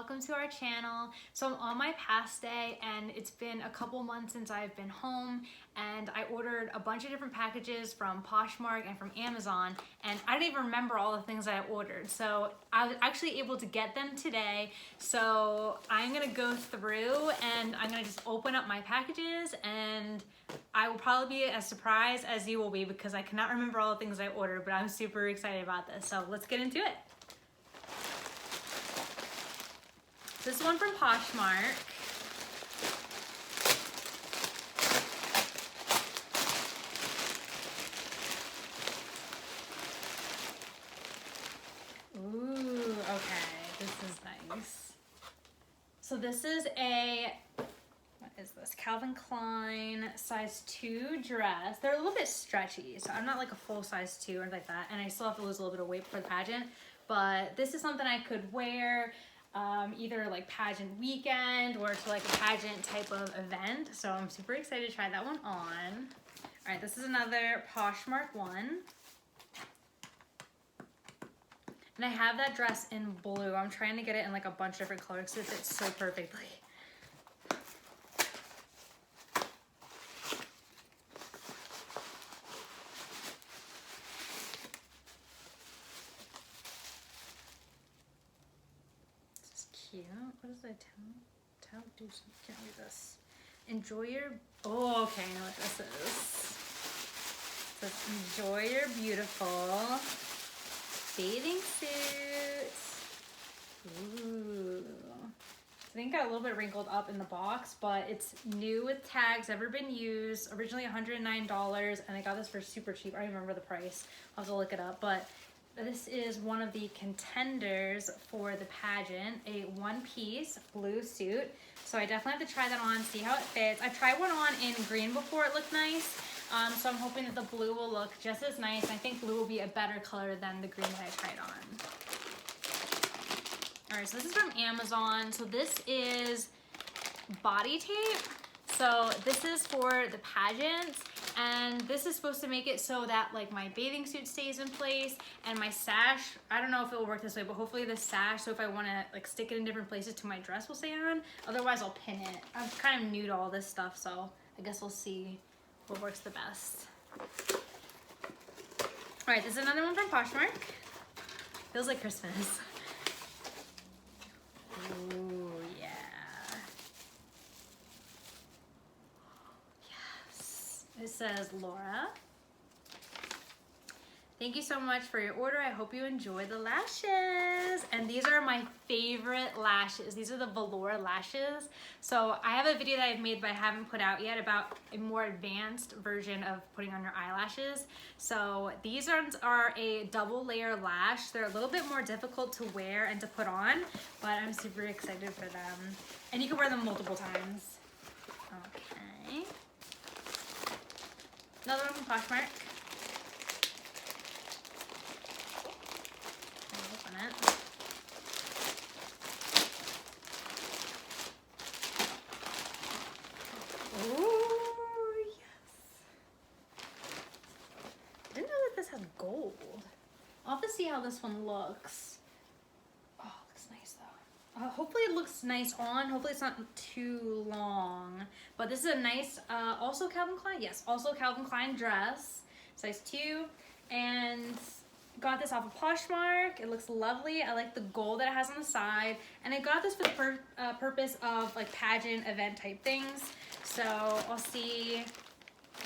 welcome to our channel. So I'm on my pass day and it's been a couple months since I've been home, and I ordered a bunch of different packages from Poshmark and from Amazon, and I didn't even remember all the things I ordered. So I was actually able to get them today. So I'm gonna go through and I'm gonna just open up my packages, and I will probably be as surprised as you will be because I cannot remember all the things I ordered, but I'm super excited about this. So let's get into it. This is one from Poshmark. Ooh, okay, this is nice. So this is a, what is this? Calvin Klein size 2 dress. They're a little bit stretchy, so I'm not like a full size 2 or anything like that, and I still have to lose a little bit of weight for the pageant, but this is something I could wear either like pageant weekend or to like a pageant type of event. So I'm super excited to try that one on. All right, this is another Poshmark one. And I have that dress in blue. I'm trying to get it in like a bunch of different colors because it fits so perfectly. Cute. What does it tell? Do something. Can't read this. Enjoy your. Oh, okay. I know what this is. It says, enjoy your beautiful bathing suit. Ooh. I think it got a little bit wrinkled up in the box, but it's new with tags, never been used. Originally $109, and I got this for super cheap. I don't remember the price. I'll have to look it up, but this is one of the contenders for the pageant, a one-piece blue suit. So I definitely have to try that on, see how it fits. I tried one on in green before, it looked nice. So I'm hoping that the blue will look just as nice. I think blue will be a better color than the green that I tried on. All right, so this is from Amazon. So this is body tape. So this is for the pageant, and this is supposed to make it so that like my bathing suit stays in place, and my sash, I don't know if it will work this way, but hopefully the sash, so if I want to like stick it in different places to my dress, will stay on. Otherwise I'll pin it. I'm kind of new to all this stuff, so I guess we'll see what works the best. All right, this is another one from Poshmark. Feels like Christmas. Ooh, yeah. Yes. It says, Laura, thank you so much for your order. I hope you enjoy the lashes. And these are my favorite lashes. These are the velour lashes. So I have a video that I've made but I haven't put out yet about a more advanced version of putting on your eyelashes. So these are a double layer lash. They're a little bit more difficult to wear and to put on, but I'm super excited for them. And you can wear them multiple times. Okay. Another one from Poshmark. It. Ooh, yes. I didn't know that this has gold. I'll have to see how this one looks. Oh, it looks nice though. Hopefully it looks nice on. Hopefully it's not too long. But this is a nice, also Calvin Klein. Yes, also Calvin Klein dress, size 2, and got this off of Poshmark. It looks lovely. I like the gold that it has on the side, and I got this for the purpose of like pageant event type things. So I'll see if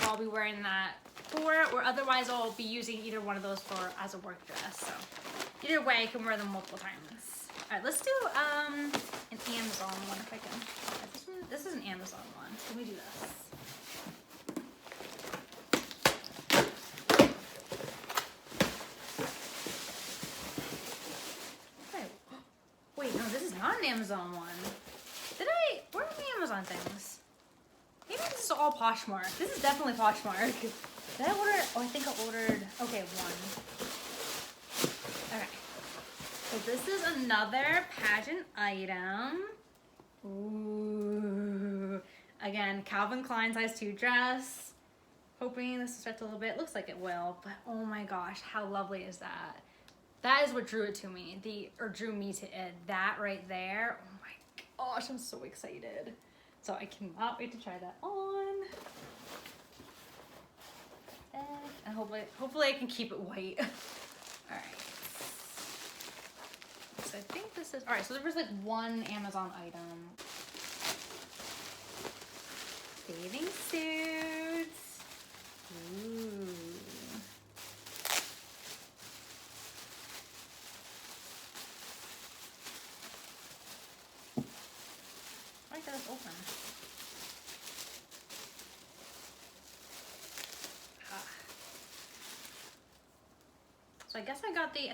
I'll be wearing that for, or otherwise I'll be using either one of those for as a work dress. So either way, I can wear them multiple times. All right, let's do an Amazon one if I can. This is an Amazon one. Let me do this. Wait, no, this is not an Amazon one. Where are the Amazon things? Maybe this is all Poshmark. This is definitely Poshmark. Did I order? Oh, I think I ordered, okay, one. Okay. So this is another pageant item. Ooh. Again, Calvin Klein size 2 dress. Hoping this will stretch a little bit. Looks like it will, but oh my gosh, how lovely is that? That is what drew it to me, or drew me to it. That right there, oh gosh, I'm so excited. So I cannot wait to try that on. And hopefully I can keep it white. All right. So I think this is, all right, so there was like one Amazon item. Bathing suits. Ooh. I like that it's open. So I guess I got the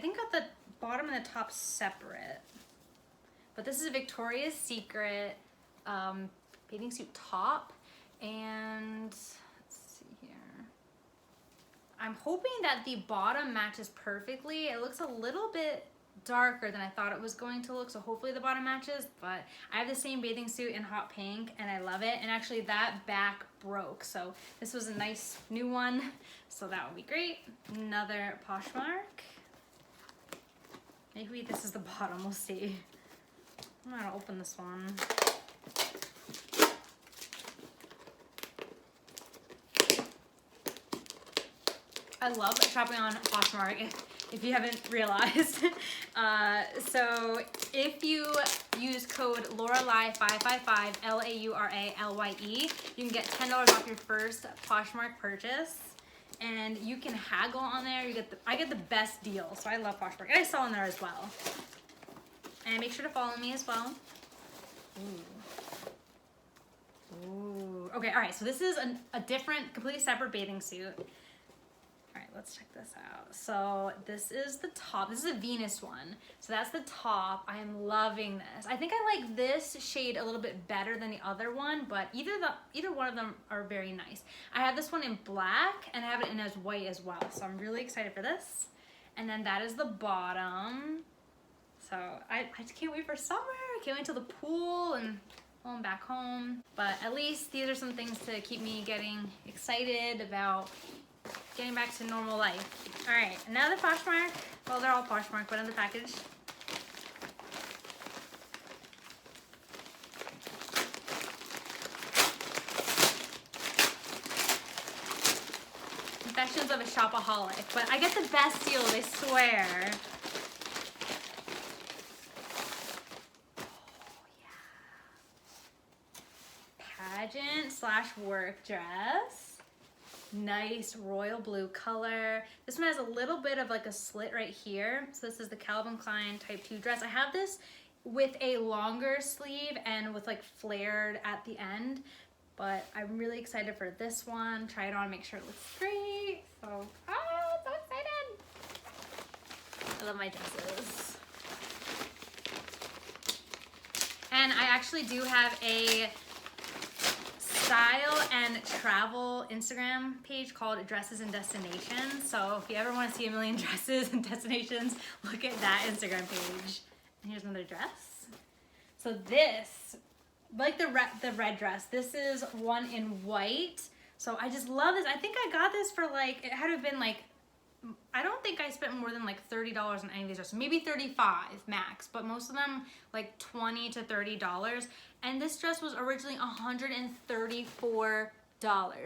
bottom and the top separate. But this is a Victoria's Secret bathing suit top. And let's see here. I'm hoping that the bottom matches perfectly. It looks a little bit darker than I thought it was going to look, so hopefully the bottom matches. But I have the same bathing suit in hot pink and I love it. And actually that back broke, so this was a nice new one, so that would be great. Another Poshmark. Maybe this is the bottom, we'll see. I'm gonna open this one. I love shopping on Poshmark, if you haven't realized. So if you use code Lauralye555, Lauralye, you can get $10 off your first Poshmark purchase. And you can haggle on there. I get the best deal, so I love Poshmark. And I sell in there as well. And make sure to follow me as well. Ooh. Ooh. Okay, all right, so this is a different, completely separate bathing suit. All right, let's check this out. So this is the top. This is a Venus one. So that's the top. I am loving this. I think I like this shade a little bit better than the other one, but either one of them are very nice. I have this one in black and I have it in as white as well. So I'm really excited for this. And then that is the bottom. So I just can't wait for summer. I can't wait till the pool and going back home. But at least these are some things to keep me getting excited about getting back to normal life. All right, another Poshmark. Well, they're all Poshmark, but in the package. Confessions of a shopaholic, but I get the best deals, I swear. Pageant / work dress. Nice royal blue color. This one has a little bit of like a slit right here. So this is the Calvin Klein type 2 dress. I have this with a longer sleeve and with like flared at the end, but I'm really excited for this one. Try it on, make sure it looks great. So, so excited. I love my dresses. And I actually do have a style and travel Instagram page called Dresses and Destinations. So if you ever want to see a million dresses and destinations, look at that Instagram page. And here's another dress. So this, like the red dress, this is one in white. So I just love this. I think I got this for like, it had to have been like, I don't think I spent more than like $30 on any of these dresses, maybe 35 max, but most of them like $20 to $30. And this dress was originally $134.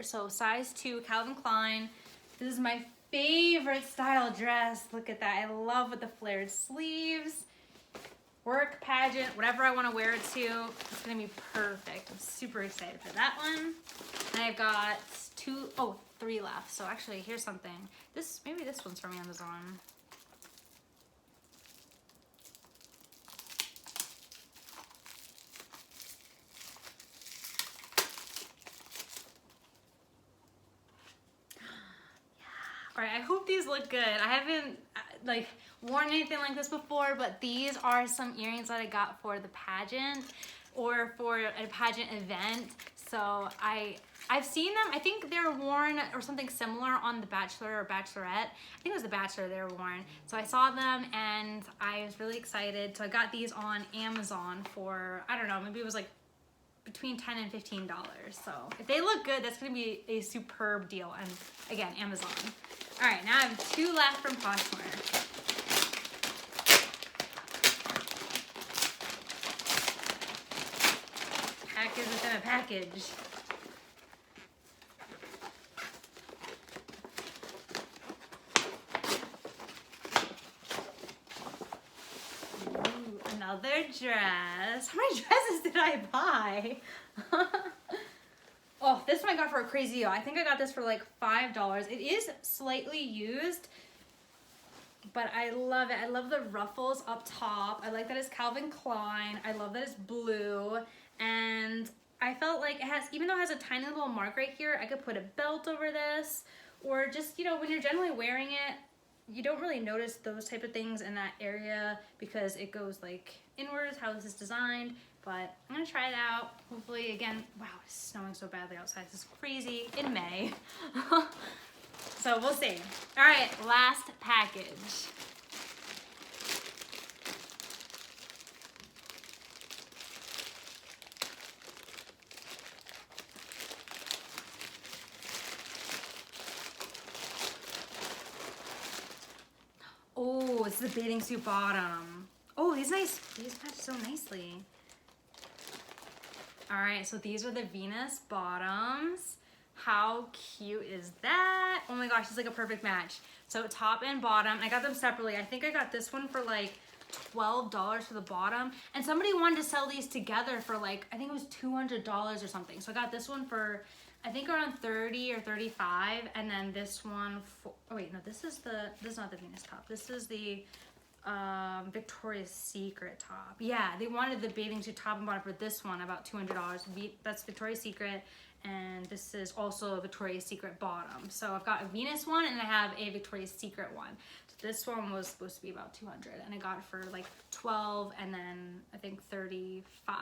So size 2, Calvin Klein. This is my favorite style dress. Look at that. I love with the flared sleeves. Work, pageant, whatever I want to wear it to, it's gonna be perfect. I'm super excited for that one. And I've got 3 left. So actually, here's something. Maybe this one's from Amazon. All right, I hope these look good. I haven't like worn anything like this before, but these are some earrings that I got for the pageant or for a pageant event. So I've seen them. I think they were worn or something similar on The Bachelor or Bachelorette. I think it was The Bachelor they were worn. So I saw them and I was really excited. So I got these on Amazon for, I don't know, maybe it was like between $10 and $15. So if they look good, that's gonna be a superb deal. And again, Amazon. All right, now I have 2 left from Poshmark. package within a package. Ooh, another dress. How many dresses did I buy? Oh, this one I got for a crazy deal. I think I got this for like $5. It is slightly used, but I love it. I love the ruffles up top. I like that it's Calvin Klein. I love that it's blue. And I felt like it has, even though it has a tiny little mark right here, I could put a belt over this, or just, you know, when you're generally wearing it, you don't really notice those type of things in that area because it goes like inwards, how this is designed. But I'm gonna try it out. Hopefully, again, wow, it's snowing so badly outside. This is crazy in May. So we'll see. All right, last package. Oh, it's the bathing suit bottom. Oh, these match so nicely. All right, so these are the Venus bottoms. How cute is that? Oh my gosh, it's like a perfect match. So top and bottom, I got them separately. I think I got this one for like $12 for the bottom. And somebody wanted to sell these together for like, I think it was $200 or something. So I got this one for, I think around 30 or 35. And then this one for, oh wait, no, this is not the Venus top. This is the Victoria's Secret top. Yeah, they wanted the bathing suit top and bottom for this one, about $200. That's Victoria's Secret. And this is also a Victoria's Secret bottom. So I've got a Venus one and I have a Victoria's Secret one. So this one was supposed to be about 200 and I got it for like 12 and then I think 35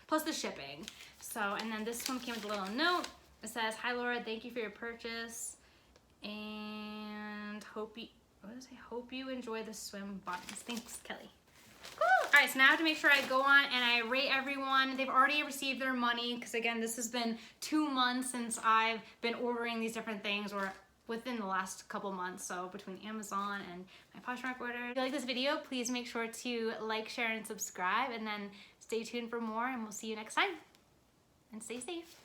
plus the shipping. So, and then this one came with a little note. It says, "Hi Laura, thank you for your purchase and hope you enjoy the swim bottoms. Thanks, Kelly." All right, so now I have to make sure I go on and I rate everyone. They've already received their money because again, this has been 2 months since I've been ordering these different things, or within the last couple months. So between Amazon and my Poshmark order. If you like this video, please make sure to like, share, and subscribe, and then stay tuned for more, and we'll see you next time. And stay safe.